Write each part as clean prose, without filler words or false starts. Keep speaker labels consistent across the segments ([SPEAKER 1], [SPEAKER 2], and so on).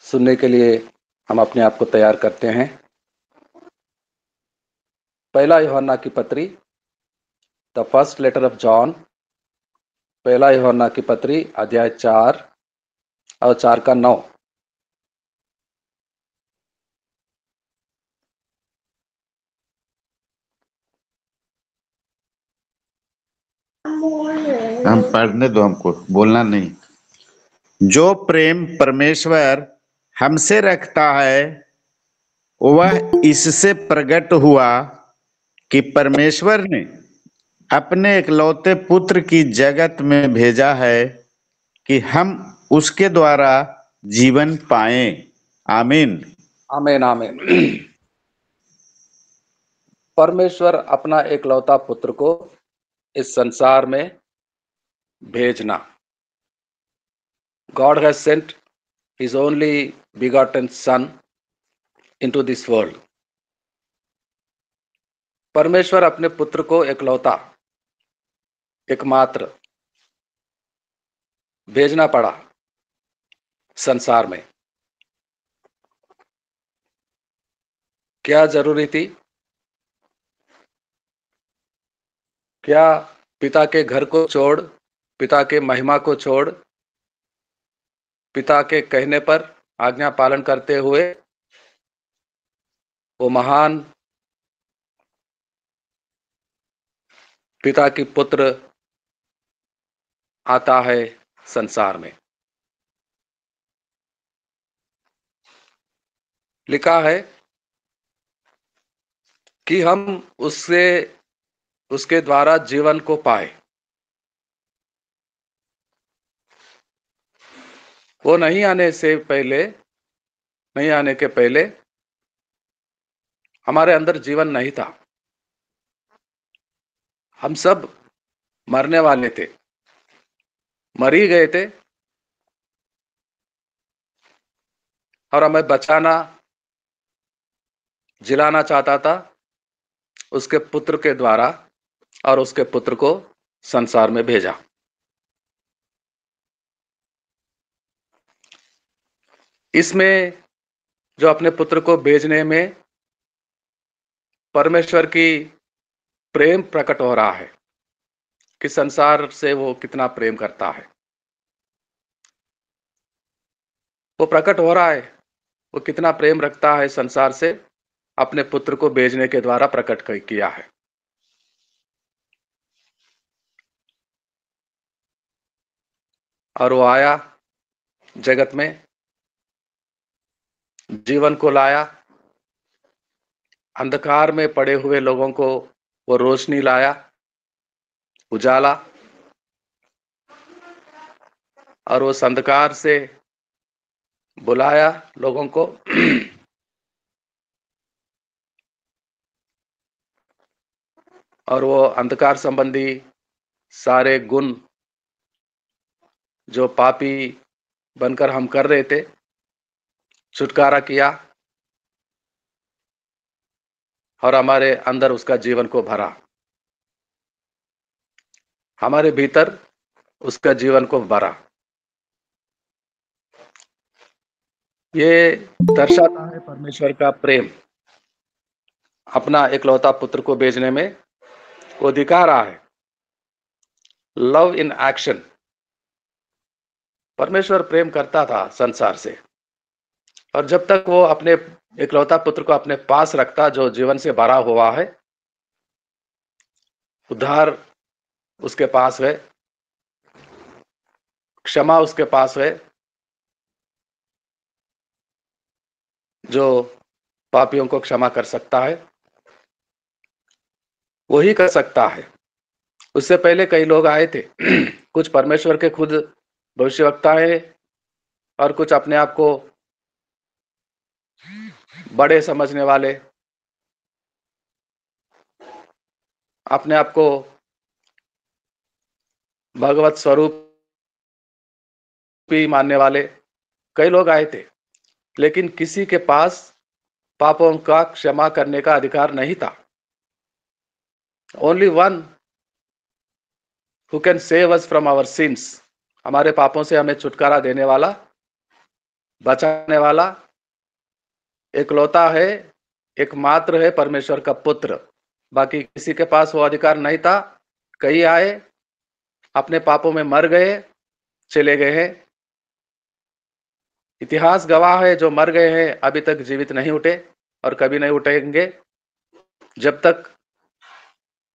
[SPEAKER 1] सुनने के लिए हम अपने आप को तैयार करते हैं। पहला यूहन्ना की पत्री, the first letter of John, पहला यूहन्ना की पत्री अध्याय 4 और 4 का 9।
[SPEAKER 2] हम पढ़ने दो, हमको बोलना नहीं। जो प्रेम परमेश्वर हमसे रखता है वह इससे प्रकट हुआ कि परमेश्वर ने अपने इकलौते पुत्र की जगत में भेजा है कि हम उसके द्वारा जीवन पाएं। आमीन।
[SPEAKER 1] आमीन आमीन। परमेश्वर अपना एकलौता पुत्र को इस संसार में भेजना। God has sent his only begotten son into this world. परमेश्वर अपने पुत्र को एकलौता, एकमात्र भेजना पड़ा संसार में। क्या जरूरी थी? क्या पिता के घर को छोड़, पिता के महिमा को छोड़, पिता के कहने पर आज्ञा पालन करते हुए वो महान पिता की पुत्र आता है संसार में? लिखा है कि हम उसके द्वारा जीवन को पाए। वो नहीं आने के पहले हमारे अंदर जीवन नहीं था। हम सब मरने वाले थे, मर ही गए थे, और हमें बचाना, जिलाना चाहता था उसके पुत्र के द्वारा, और उसके पुत्र को संसार में भेजा। इसमें जो अपने पुत्र को भेजने में परमेश्वर की प्रेम प्रकट हो रहा है कि संसार से वो कितना प्रेम करता है। वो प्रकट हो रहा है वो कितना प्रेम रखता है संसार से, अपने पुत्र को भेजने के द्वारा प्रकट किया है। और वो आया जगत में, जीवन को लाया, अंधकार में पड़े हुए लोगों को वो रोशनी लाया, उजाला, और उस अंधकार से बुलाया लोगों को और वो अंधकार संबंधी सारे गुण जो पापी बनकर हम कर रहे थे, छुटकारा किया और हमारे अंदर उसका जीवन को भरा, हमारे भीतर उसका जीवन को भरा। ये दर्शाता है परमेश्वर का प्रेम। अपना इकलौता पुत्र को भेजने में वो दिखा रहा है लव इन एक्शन। परमेश्वर प्रेम करता था संसार से, और जब तक वो अपने इकलौता पुत्र को अपने पास रखता जो जीवन से भरा हुआ है, उद्धार उसके पास है, क्षमा उसके पास है, जो पापियों को क्षमा कर सकता है वही कर सकता है। उससे पहले कई लोग आए थे कुछ परमेश्वर के खुद भविष्यवक्ता है, और कुछ अपने आप को बड़े समझने वाले, अपने आप को भगवत स्वरूप भी मानने वाले कई लोग आए थे, लेकिन किसी के पास पापों का क्षमा करने का अधिकार नहीं था। Only one who can save us from our sins, हमारे पापों से हमें छुटकारा देने वाला बचाने वाला एकलौता है, एकमात्र है परमेश्वर का पुत्र। बाकी किसी के पास वो अधिकार नहीं था। कई आए, अपने पापों में मर गए, चले गए हैं। इतिहास गवाह है, जो मर गए हैं अभी तक जीवित नहीं उठे और कभी नहीं उठेंगे, जब तक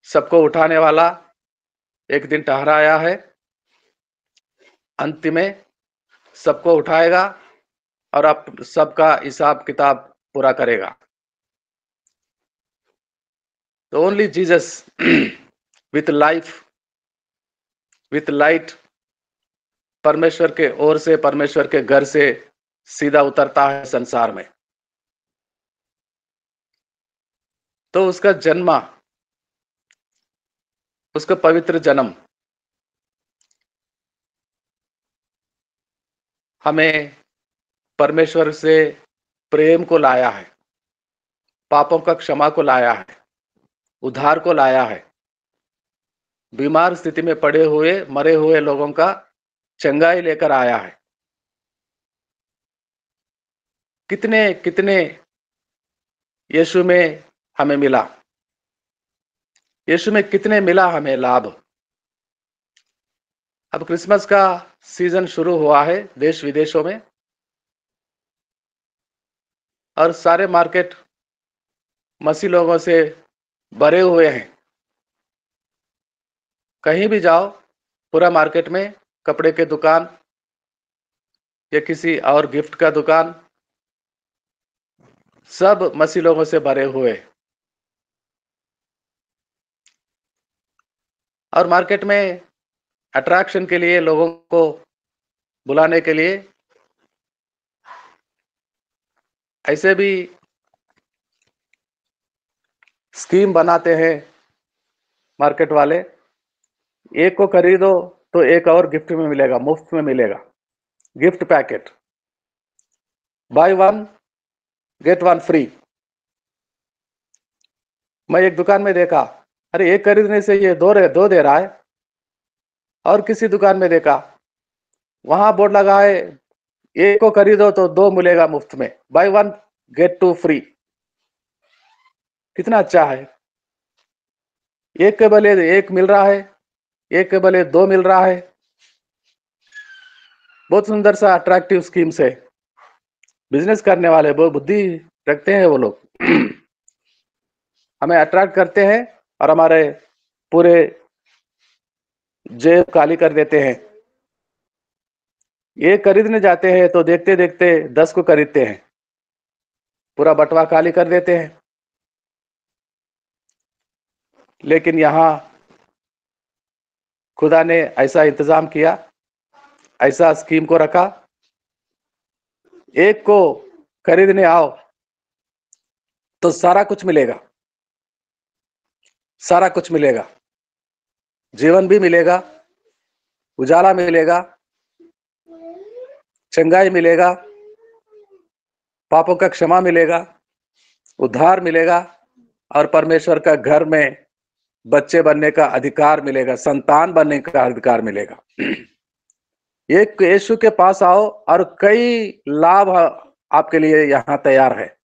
[SPEAKER 1] सबको उठाने वाला एक दिन ठहराया है। अंत में सबको उठाएगा और अब सबका हिसाब किताब पूरा करेगा। तो only Jesus with life, with light, परमेश्वर के ओर से, परमेश्वर के घर से सीधा उतरता है संसार में। तो उसका जन्म, उसका पवित्र जन्म हमें परमेश्वर से प्रेम को लाया है, पापों का क्षमा को लाया है, उद्धार को लाया है, बीमार स्थिति में पड़े हुए मरे हुए लोगों का चंगाई लेकर आया है। कितने कितने यीशु में हमें मिला, यीशु में कितने मिला हमें लाभ। अब क्रिसमस का सीजन शुरू हुआ है देश विदेशों में, और सारे मार्केट मसीह लोगों से भरे हुए हैं। कहीं भी जाओ, पूरा मार्केट में कपड़े के दुकान या किसी और गिफ्ट का दुकान, सब मसीह लोगों से भरे हुए। और मार्केट में अट्रैक्शन के लिए, लोगों को बुलाने के लिए ऐसे भी स्कीम बनाते हैं मार्केट वाले। एक को खरीदो तो एक और गिफ्ट में मिलेगा, मुफ्त में मिलेगा। Gift packet, bye one get one free. मैं एक दुकान में देखा, अरे एक खरीदने से ये दो दे रहा है। और किसी दुकान में देखा, वहां बोर्ड लगा है, एक को खरीदो तो दो मिलेगा मुफ्त में, buy one get two free. कितना अच्छा है। एक के बदले एक मिल रहा है, एक के बदले दो मिल रहा है। बहुत सुंदर सा अट्रैक्टिव स्कीम है। बिजनेस करने वाले बहुत बुद्धि रखते हैं वो लोग। हमें अट्रैक्ट करते हैं और हमारे पूरे जेब खाली कर देते हैं। ये खरीदने जाते हैं तो देखते देखते 10 को खरीदते हैं, पूरा बटवा खाली कर देते हैं। लेकिन यहाँ खुदा ने ऐसा इंतजाम किया, ऐसा स्कीम को रखा, एक को खरीदने आओ तो सारा कुछ मिलेगा, सारा कुछ मिलेगा। जीवन भी मिलेगा, उजाला मिलेगा, चंगाई मिलेगा, पापों का क्षमा मिलेगा, उद्धार मिलेगा, और परमेश्वर का घर में बच्चे बनने का अधिकार मिलेगा, संतान बनने का अधिकार मिलेगा। एक यीशु के पास आओ और कई लाभ आपके लिए यहाँ तैयार है।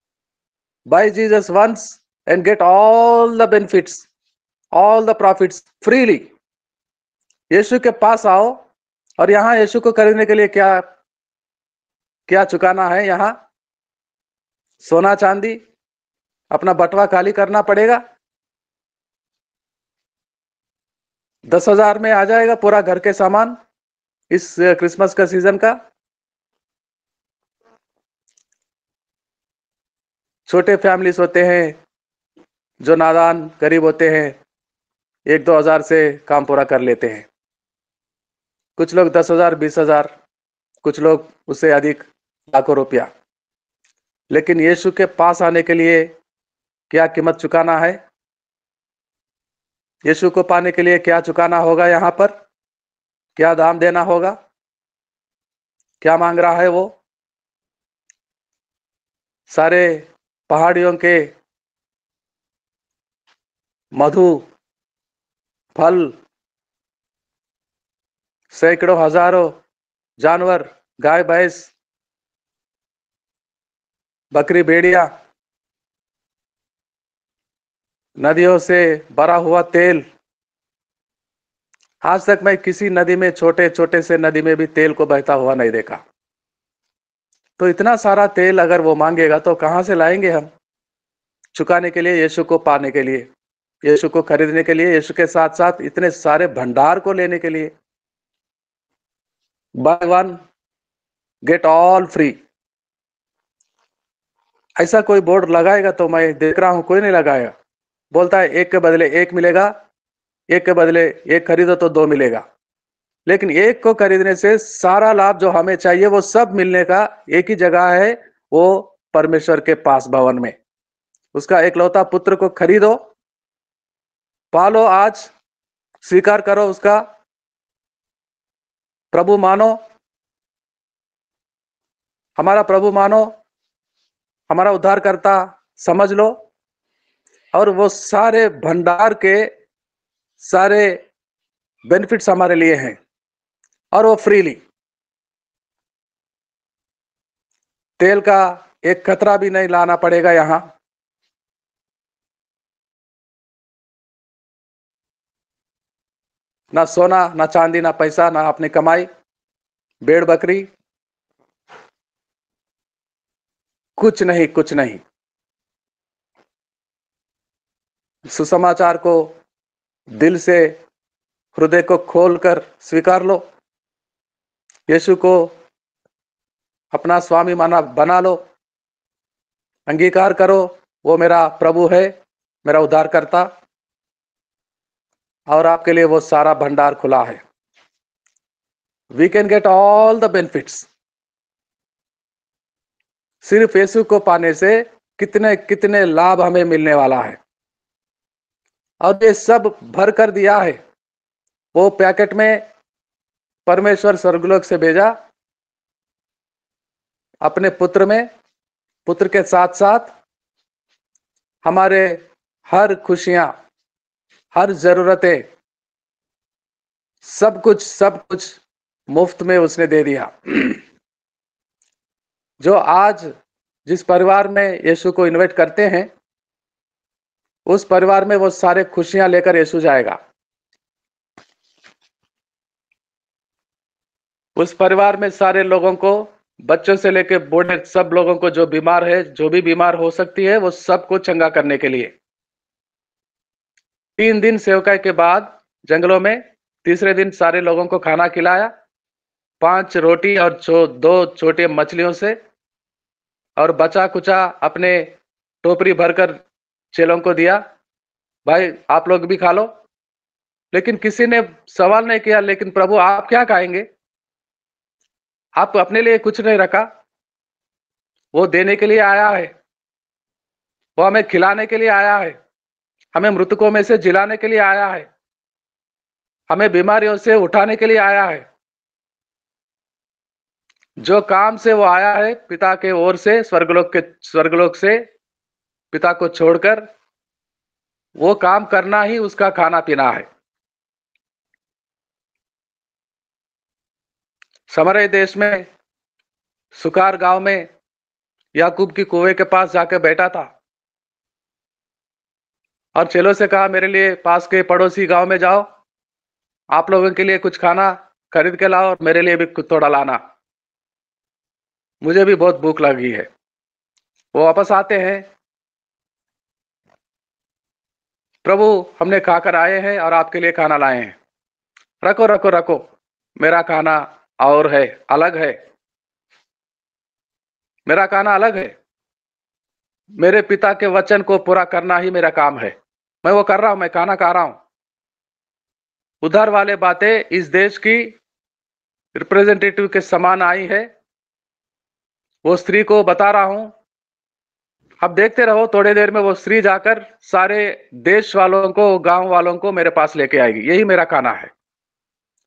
[SPEAKER 1] Buy Jesus once and get all the benefits, all the profits freely. यीशु के पास आओ, और यहाँ यीशु को खरीदने के लिए क्या क्या चुकाना है? यहाँ सोना चांदी, अपना बटवा खाली करना पड़ेगा। 10,000 में आ जाएगा पूरा घर के सामान इस क्रिसमस का सीजन का। छोटे फैमिलीज होते हैं, जो नादान गरीब होते हैं, 1-2 हजार से काम पूरा कर लेते हैं। कुछ लोग 10,000, 20,000, कुछ लोग उससे अधिक, लाखों रुपया। लेकिन यीशु के पास आने के लिए क्या कीमत चुकाना है? यीशु को पाने के लिए क्या चुकाना होगा? यहाँ पर क्या दाम देना होगा? क्या मांग रहा है वो? सारे पहाड़ियों के मधु फल, सैकड़ों हजारों जानवर, गाय भैंस, बकरी भेड़िया, नदियों से भरा हुआ तेल। आज तक मैं किसी नदी में, छोटे छोटे से नदी में भी तेल को बहता हुआ नहीं देखा। तो इतना सारा तेल अगर वो मांगेगा तो कहां से लाएंगे हम चुकाने के लिए, यीशु को पाने के लिए, यीशु को खरीदने के लिए, यीशु के साथ साथ इतने सारे भंडार को लेने के लिए। Bye one get all free, ऐसा कोई बोर्ड लगाएगा तो मैं देख रहा हूं कोई नहीं लगाएगा। बोलता है एक के बदले एक मिलेगा, एक के बदले एक खरीदो तो दो मिलेगा। लेकिन एक को खरीदने से सारा लाभ जो हमें चाहिए वो सब मिलने का एक ही जगह है, वो परमेश्वर के पास भवन में। उसका एकलौता पुत्र को खरीदो, पालो, आज स्वीकार करो, उसका प्रभु मानो, हमारा प्रभु मानो, हमारा उद्धारकर्ता समझ लो, और वो सारे भंडार के सारे बेनिफिट्स हमारे लिए हैं, और वो फ्रीली। तेल का एक खतरा भी नहीं लाना पड़ेगा यहां। ना सोना, ना चांदी, ना पैसा, ना अपनी कमाई, भेड़ बकरी, कुछ नहीं, कुछ नहीं। सुसमाचार को दिल से, हृदय को खोलकर स्वीकार लो, यीशु को अपना स्वामी माना बना लो, अंगीकार करो, वो मेरा प्रभु है, मेरा उद्धारकर्ता, और आपके लिए वो सारा भंडार खुला है। We can get all the benefits. सिर्फ यीशु को पाने से कितने कितने लाभ हमें मिलने वाला है, और ये सब भर कर दिया है। वो पैकेट में परमेश्वर स्वर्गलोक से भेजा अपने पुत्र में, पुत्र के साथ साथ हमारे हर खुशियां, हर जरूरतें, सब कुछ मुफ्त में उसने दे दिया। जो आज जिस परिवार में यीशु को इनवाइट करते हैं, उस परिवार में वो सारे खुशियां लेकर यीशु जाएगा। उस परिवार में सारे लोगों को, बच्चों से लेकर बूढ़े सब लोगों को, जो बीमार है, जो भी बीमार हो सकती है, वो सबको चंगा करने के लिए 3 दिन सेवकाई के बाद जंगलों में, तीसरे दिन सारे लोगों को खाना खिलाया, 5 रोटी और 2 छोटे मछलियों से, और बचा कुचा अपने टोपरी भरकर चेलों को दिया, भाई आप लोग भी खा लो। लेकिन किसी ने सवाल नहीं किया, लेकिन प्रभु आप क्या खाएंगे? आप अपने लिए कुछ नहीं रखा। वो देने के लिए आया है, वो हमें खिलाने के लिए आया है, हमें मृतकों में से जिलाने के लिए आया है, हमें बीमारियों से उठाने के लिए आया है। जो काम से वो आया है पिता के ओर से, स्वर्गलोक से पिता को छोड़कर, वो काम करना ही उसका खाना पीना है। समरय देश में सुकार गांव में याकूब की कुएं के पास जाकर बैठा था, और चेलों से कहा मेरे लिए पास के पड़ोसी गांव में जाओ, आप लोगों के लिए कुछ खाना खरीद के लाओ, और मेरे लिए भी कुछ थोड़ा लाना, मुझे भी बहुत भूख लगी है। वो वापस आते हैं, प्रभु हमने खाकर आए हैं और आपके लिए खाना लाए हैं। रखो रखो रखो, मेरा खाना और है, अलग है, मेरा खाना अलग है। मेरे पिता के वचन को पूरा करना ही मेरा काम है। मैं वो कर रहा हूं, मैं खाना खा रहा हूं। उधार वाले बातें इस देश की रिप्रेजेंटेटिव के समान आई है, वो स्त्री को बता रहा हूं। अब देखते रहो, थोड़ी देर में वो स्त्री जाकर सारे देश वालों को, गांव वालों को मेरे पास लेके आएगी, यही मेरा खाना है।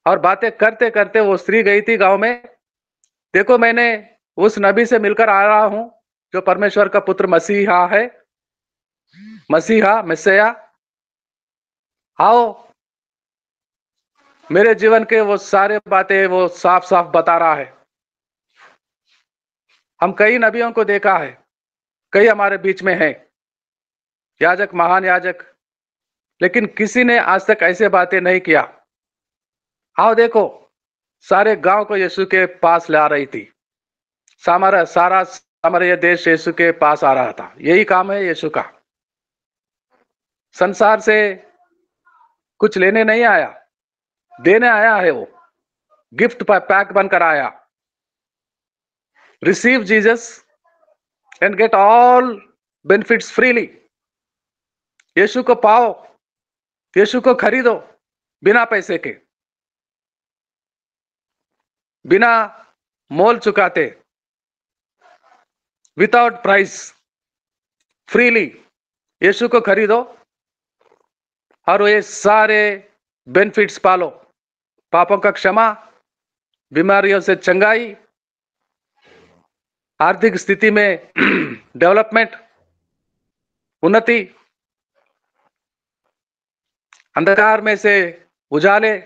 [SPEAKER 1] और बातें करते करते वो स्त्री गई थी गांव में। देखो मैंने उस नबी से मिलकर आ रहा हूं, जो परमेश्वर का पुत्र मसीहा है, मसीहा, मैसिया। आओ, मेरे जीवन के वो सारे बातें वो साफ साफ बता रहा है। हम कई नबियों को देखा है, कई हमारे बीच में हैं, याजक, महान याजक, लेकिन किसी ने आज तक ऐसे बातें नहीं किया। आओ देखो, सारे गांव को यीशु के पास ला रही थी, सारा सामरिया देश यीशु के पास आ रहा था। यही काम है यीशु का। संसार से कुछ लेने नहीं आया, देने आया है। वो गिफ्ट पैक बनकर आया। Receive Jesus and get all benefits freely. यीशु को पाओ, यीशु को खरीदो बिना पैसे के, बिना मोल चुकाते, विदाउट प्राइस, फ्रीली यीशु को खरीदो और ये सारे बेनिफिट्स पालो। पापों का क्षमा, बीमारियों से चंगाई, आर्थिक स्थिति में डेवलपमेंट, उन्नति, अंधकार में से उजाले,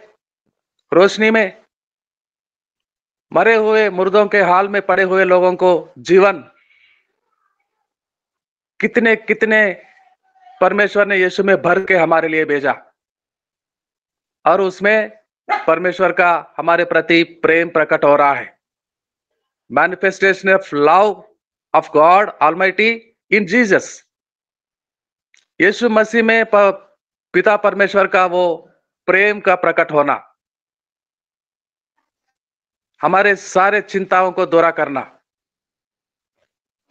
[SPEAKER 1] रोशनी में, मरे हुए मुर्दों के हाल में पड़े हुए लोगों को जीवन। कितने कितने परमेश्वर ने यीशु में भर के हमारे लिए भेजा, और उसमें परमेश्वर का हमारे प्रति प्रेम प्रकट हो रहा है। Manifestation of love of God almighty in Jesus. यीशु मसीह में पिता परमेश्वर का वो प्रेम का प्रकट होना, हमारे सारे चिंताओं को दूर करना,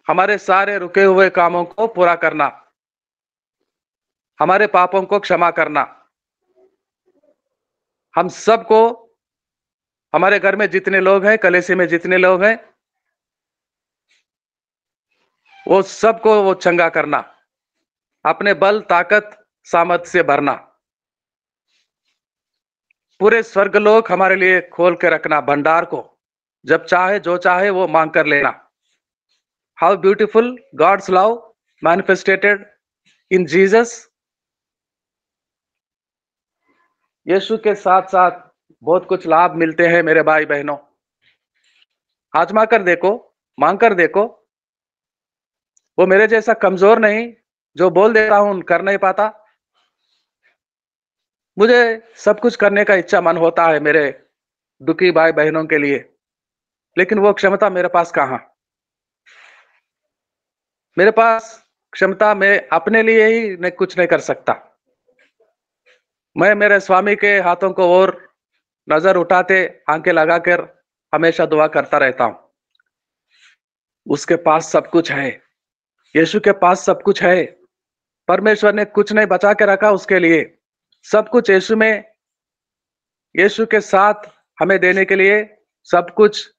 [SPEAKER 1] हमारे सारे रुके हुए कामों को पूरा करना, हमारे पापों को क्षमा करना। हम सबको, हमारे घर में जितने लोग हैं, कलीसिया में जितने लोग हैं, वो सबको वो चंगा करना, अपने बल, ताकत, सामर्थ से भरना। पूरे स्वर्ग लोक हमारे लिए खोल के रखना भंडार को, जब चाहे जो चाहे वो मांग कर लेना। How beautiful God's love manifestated in Jesus. यीशु के साथ साथ बहुत कुछ लाभ मिलते हैं मेरे भाई बहनों। आजमा कर देखो, मांग कर देखो। वो मेरे जैसा कमजोर नहीं, जो बोल देता हूं कर नहीं पाता। मुझे सब कुछ करने का इच्छा मन होता है मेरे दुखी भाई बहनों के लिए, लेकिन वो क्षमता मेरे पास कहां। मेरे पास क्षमता, मैं अपने लिए ही कुछ नहीं कर सकता। मैं मेरे स्वामी के हाथों को और नजर उठाते, आंखें लगाकर हमेशा दुआ करता रहता हूं। उसके पास सब कुछ है, यीशु के पास सब कुछ है। परमेश्वर ने कुछ नहीं बचा के रखा उसके लिए। सब कुछ यीशु में, यीशु के साथ हमें देने के लिए सब कुछ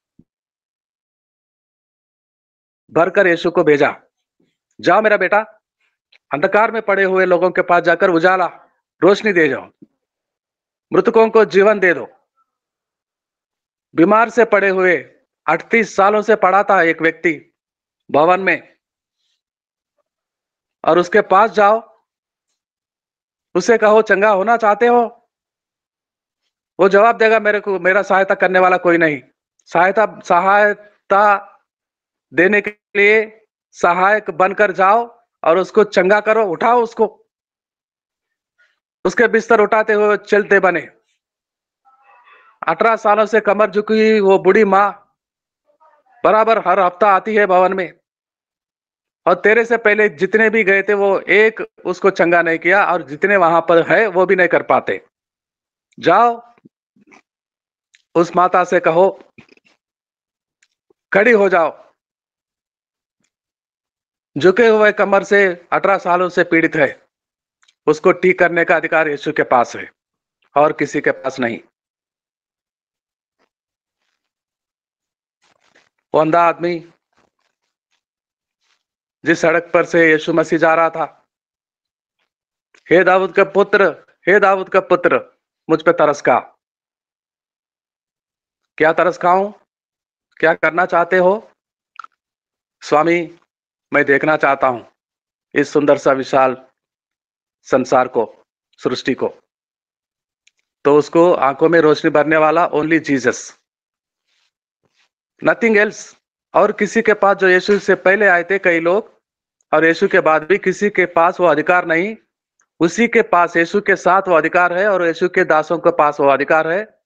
[SPEAKER 1] भरकर यीशु को भेजा। जाओ मेरा बेटा, अंधकार में पड़े हुए लोगों के पास जाकर उजाला, रोशनी दे जाओ। मृतकों को जीवन दे दो। बीमार से पड़े हुए 38 सालों से पड़ा था एक व्यक्ति भवन में, और उसके पास जाओ, उसे कहो चंगा होना चाहते हो। वो जवाब देगा, मेरे को मेरा सहायता करने वाला कोई नहीं। सहायता देने के लिए सहायक बनकर जाओ और उसको चंगा करो, उठाओ उसको। उसके बिस्तर उठाते हुए चलते बने। 18 सालों से कमर झुकी वो बूढ़ी माँ बराबर हर हफ्ता आती है भवन में, और तेरे से पहले जितने भी गए थे वो एक उसको चंगा नहीं किया, और जितने वहां पर है वो भी नहीं कर पाते। जाओ, उस माता से कहो खड़ी हो जाओ। झुके हुए कमर से 18 सालों से पीड़ित है, उसको ठीक करने का अधिकार यीशु के पास है और किसी के पास नहीं। वो अंधा आदमी जिस सड़क पर से यीशु मसीह जा रहा था, हे दाऊद का पुत्र, हे दाऊद का पुत्र, मुझ पे तरस खा। क्या तरस खाऊं? क्या करना चाहते हो? स्वामी, मैं देखना चाहता हूं इस सुंदर सा विशाल संसार को, सृष्टि को। तो उसको आंखों में रोशनी भरने वाला ओनली जीसस, नथिंग एल्स। और किसी के पास जो यीशु से पहले आए थे कई लोग, और यीशु के बाद भी किसी के पास वो अधिकार नहीं। उसी के पास, यीशु के साथ वो अधिकार है और यीशु के दासों के पास वो अधिकार है,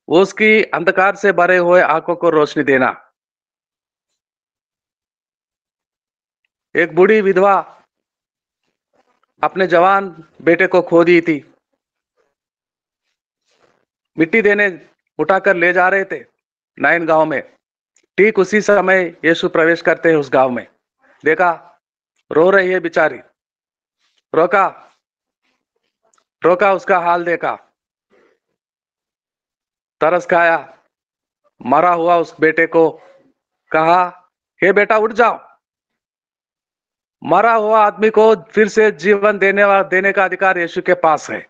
[SPEAKER 1] वो उसकी अंधकार से भरे हुए आंखों को रोशनी देना। एक बूढ़ी विधवा अपने जवान बेटे को खो दी थी। मिट्टी देने उठाकर ले जा रहे थे नाइन गांव में। ठीक उसी समय यीशु प्रवेश करते हैं उस गांव में। देखा, रो रही है बेचारी। रोका, रोका, उसका हाल देखा, तरस खाया, मरा हुआ उस बेटे को कहा, हे बेटा उठ जाओ। मरा हुआ आदमी को फिर से जीवन देने का अधिकार यीशु के पास है।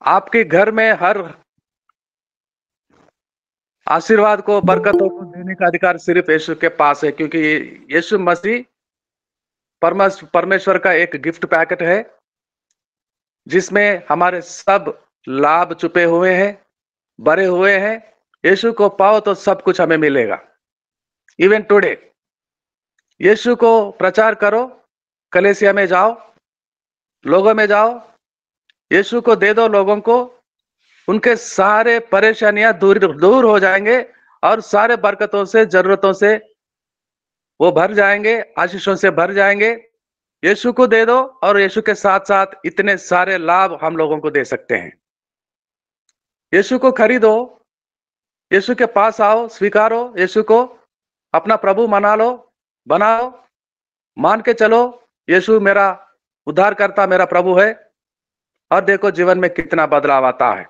[SPEAKER 1] आपके घर में हर आशीर्वाद को, बरकतों को देने का अधिकार सिर्फ यीशु के पास है, क्योंकि यीशु मसीह परमेश्वर का एक गिफ्ट पैकेट है जिसमें हमारे सब लाभ छुपे हुए हैं, भरे हुए हैं। यीशु को पाओ तो सब कुछ हमें मिलेगा। इवन टुडे यीशु को प्रचार करो, कलीसिया में जाओ, लोगों में जाओ, यीशु को दे दो लोगों को, उनके सारे परेशानियां दूर हो जाएंगे और सारे बरकतों से, जरूरतों से वो भर जाएंगे, आशीषों से भर जाएंगे। यीशु को दे दो और यीशु के साथ साथ इतने सारे लाभ हम लोगों को दे सकते हैं। यीशु को खरीदो, यीशु के पास आओ, स्वीकारो, यीशु को अपना प्रभु मना लो, बनाओ, मान के चलो यीशु मेरा उद्धारकर्ता, मेरा प्रभु है। और देखो जीवन में कितना बदलाव आता है।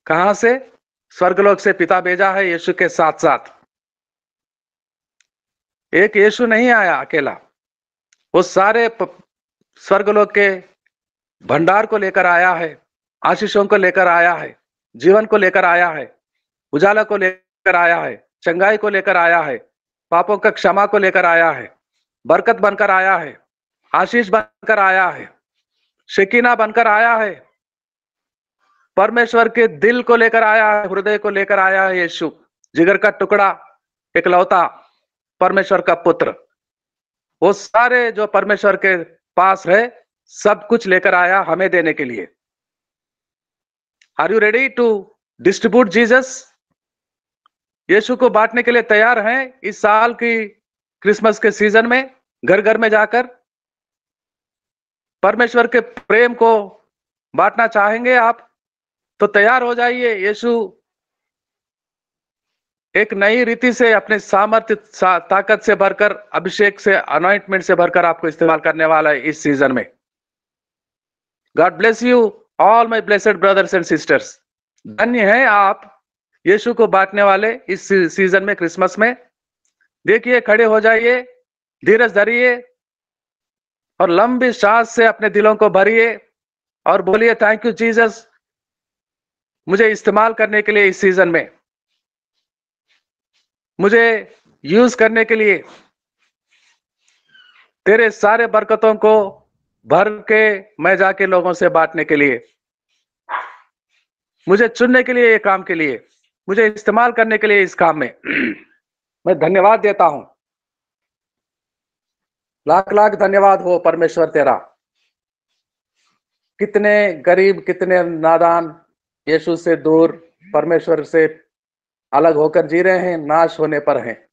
[SPEAKER 1] कहां से? स्वर्गलोक से पिता भेजा है यीशु के साथ साथ। एक यीशु नहीं आया अकेला, वो सारे स्वर्गलोक के भंडार को लेकर आया है, आशीषों को लेकर आया है, जीवन को लेकर आया है, उजाला को लेकर आया है, चंगाई को लेकर आया है, पापों का क्षमा को लेकर आया है, बरकत बनकर आया है, आशीष बनकर आया है, शकीना बनकर आया है, परमेश्वर के दिल को लेकर आया है, हृदय को लेकर आया है। यीशु जिगर का टुकड़ा, इकलौता परमेश्वर का पुत्र, वो सारे जो परमेश्वर के पास है सब कुछ लेकर आया हमें देने के लिए। Are you ready to distribute Jesus? यीशु को बांटने के लिए तैयार हैं इस साल की क्रिसमस के सीजन में? घर घर में जाकर परमेश्वर के प्रेम को बांटना चाहेंगे आप तो तैयार हो जाइए। यीशु एक नई रीति से, अपने सामर्थ्य, ताकत से भरकर, अभिषेक से, अनॉइंटमेंट से भरकर आपको इस्तेमाल करने वाला है इस सीजन में। God bless you all my blessed brothers and sisters. धन्य हैं आप यीशु को बांटने वाले इस सीजन में, क्रिसमस में। देखिए, खड़े हो जाइए, धीरज धरिए और लंबी सांस से अपने दिलों को भरिए और बोलिए, थैंक यू जीसस, मुझे इस्तेमाल करने के लिए इस सीजन में, मुझे यूज करने के लिए, तेरे सारे बरकतों को भर के मैं जाके लोगों से बांटने के लिए, मुझे चुनने के लिए, ये काम के लिए, मुझे इस्तेमाल करने के लिए इस काम में मैं धन्यवाद देता हूं। लाख लाख धन्यवाद हो परमेश्वर तेरा। कितने गरीब, कितने नादान यीशु से दूर, परमेश्वर से अलग होकर जी रहे हैं, नाश होने पर हैं।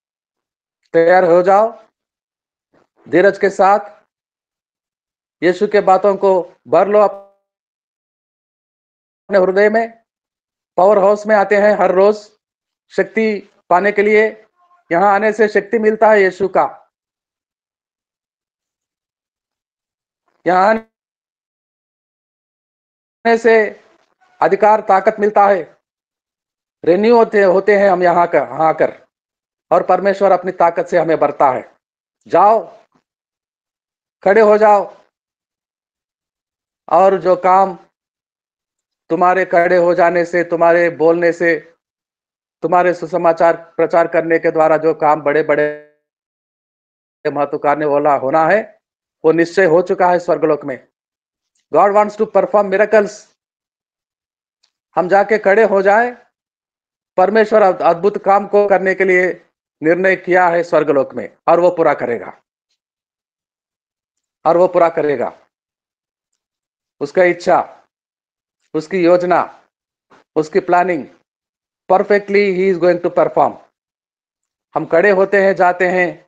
[SPEAKER 1] तैयार हो जाओ धीरज के साथ, यीशु के बातों को भर लो अपने हृदय में। पावर हाउस में आते हैं हर रोज शक्ति पाने के लिए। यहां आने से शक्ति मिलता है यीशु का। यहां आने से अधिकार, ताकत मिलता है। रिन्यू होते हैं हम यहाँ आकर, और परमेश्वर अपनी ताकत से हमें भरता है। जाओ, खड़े हो जाओ, और जो काम तुम्हारे खड़े हो जाने से, तुम्हारे बोलने से, तुम्हारे सुसमाचार प्रचार करने के द्वारा जो काम बड़े बड़े महत्वाकांक्षी वाला होना है, वो निश्चय हो चुका है स्वर्गलोक में। God wants to perform miracles. हम जाके खड़े हो जाए, परमेश्वर अद्भुत काम को करने के लिए निर्णय किया है स्वर्गलोक में, और वो पूरा करेगा, और वो पूरा करेगा। उसका इच्छा, उसकी योजना, उसकी प्लानिंग परफेक्टली ही इज गोइंग टू परफॉर्म। हम खड़े होते हैं, जाते हैं,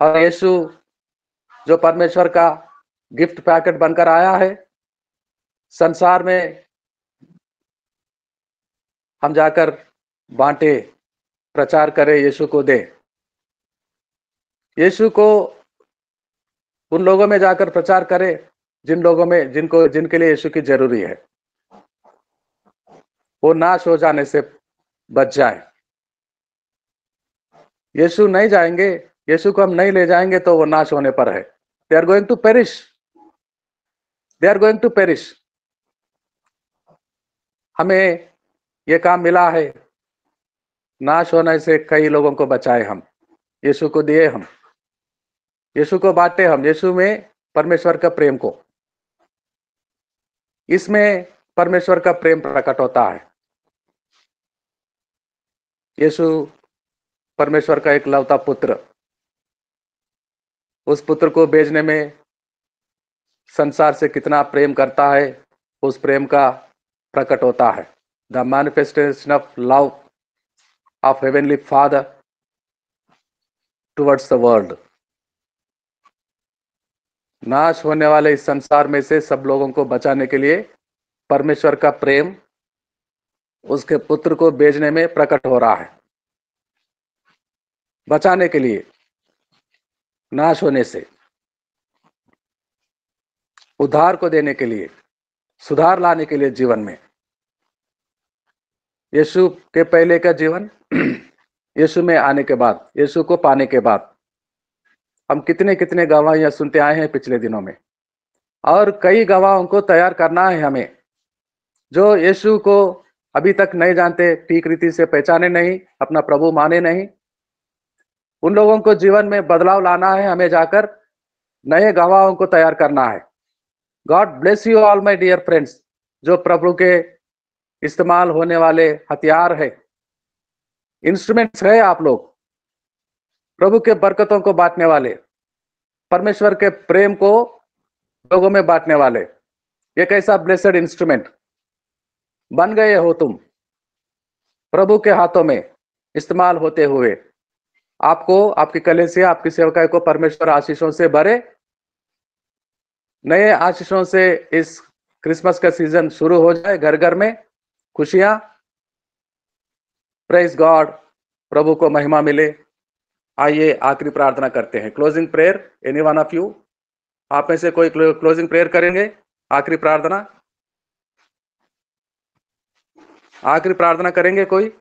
[SPEAKER 1] और यीशु जो परमेश्वर का गिफ्ट पैकेट बनकर आया है संसार में, हम जाकर बांटे, प्रचार करें, यीशु को दे। यीशु को उन लोगों में जाकर प्रचार करें जिन लोगों में जिनके लिए यीशु की जरूरी है, वो नाश हो जाने से बच जाए। यीशु नहीं जाएंगे, यीशु को हम नहीं ले जाएंगे तो वो नाश होने पर है। They are going to perish, they are going to perish. हमें ये काम मिला है, नाश होने से कई लोगों को बचाए हम, यीशु को दिए हम, यीशु को बांटे हम, यीशु में परमेश्वर का प्रेम को। इसमें परमेश्वर का प्रेम प्रकट होता है। यीशु परमेश्वर का एकलौता पुत्र, उस पुत्र को भेजने में संसार से कितना प्रेम करता है, उस प्रेम का प्रकट होता है। The manifestation of love of heavenly father towards the world. नाश होने वाले इस संसार में से सब लोगों को बचाने के लिए परमेश्वर का प्रेम उसके पुत्र को भेजने में प्रकट हो रहा है, बचाने के लिए, नाश होने से, उद्धार को देने के लिए, सुधार लाने के लिए जीवन में। यीशु के पहले का जीवन, यीशु में आने के बाद, यीशु को पाने के बाद हम कितने कितने गवाहियां सुनते आए हैं पिछले दिनों में, और कई गवाहों को तैयार करना है हमें, जो यीशु को अभी तक नहीं जानते, ठीक रीति से पहचाने नहीं, अपना प्रभु माने नहीं। उन लोगों को जीवन में बदलाव लाना है, हमें जाकर नए गवाहों को तैयार करना है। God bless you all my dear friends, जो प्रभु के इस्तेमाल होने वाले हथियार है, इंस्ट्रूमेंट्स है आप लोग, प्रभु के बरकतों को बांटने वाले, परमेश्वर के प्रेम को लोगों में बांटने वाले। एक ऐसा ब्लेसेड इंस्ट्रूमेंट बन गए हो तुम, प्रभु के हाथों में इस्तेमाल होते हुए। आपको, आपकी कलीसिया, आपकी सेवकाई को परमेश्वर आशीषों से भरे, नए आशीषों से इस क्रिसमस का सीजन शुरू हो जाए, घर घर में खुशियां। प्रेज गॉड, प्रभु को महिमा मिले। आइए आखिरी प्रार्थना करते हैं, closing prayer. Any one of you, आप में से कोई क्लोजिंग प्रेयर करेंगे? आखिरी प्रार्थना, आखिरी प्रार्थना करेंगे कोई?